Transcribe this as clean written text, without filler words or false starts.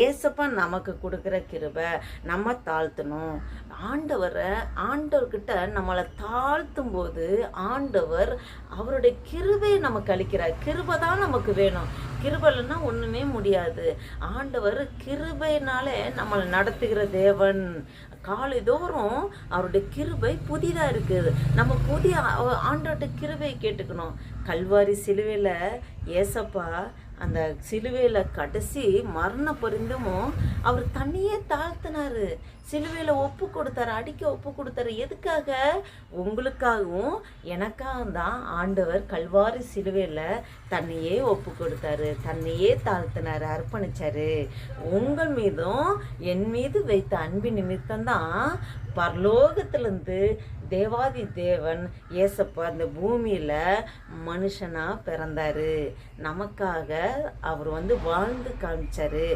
ஏசப்பா நமக்கு கொடுக்குற கிருபை நம்ம தாழ்த்தணும். ஆண்டவர்கிட்ட நம்மளை தாழ்த்தும் போது ஆண்டவர் அவருடைய கிருபையை நமக்கு அளிக்கிறார். கிருபை தான் நமக்கு வேணும். கிருபை இல்லைன்னா ஒன்றுமே முடியாது. ஆண்டவர் கிருபையினாலே நம்மளை நடத்துகிற தேவன். காலைதோறும் அவருடைய கிருபை புதிதாக இருக்குது. நம்ம புதிய ஆண்டவர்கிட்ட கிருபை கேட்டுக்கணும். கல்வாரி சிலுவையில் ஏசப்பா அந்த சிலுவையில் கடைசி மரண பரிந்தமும் அவர் தண்ணியே தாழ்த்தினார். சிலுவையில் ஒப்பு கொடுத்தாரு, அடிக்க ஒப்பு கொடுத்தாரு. எதுக்காக? உங்களுக்காகவும் எனக்காக தான் ஆண்டவர் கல்வாரி சிலுவையில் தண்ணியே ஒப்பு கொடுத்தாரு, தண்ணியே தாழ்த்தினார், அர்ப்பணிச்சாரு. உங்கள் மீதும் என் மீது வைத்த அன்பின் நிமித்தம்தான் பரலோகத்திலிருந்து தேவாதி தேவன் ஏசப்பா அந்த பூமியில் மனுஷனாக பிறந்தாரு. நமக்காக அவர் வாழ்ந்து காமிச்சாரு.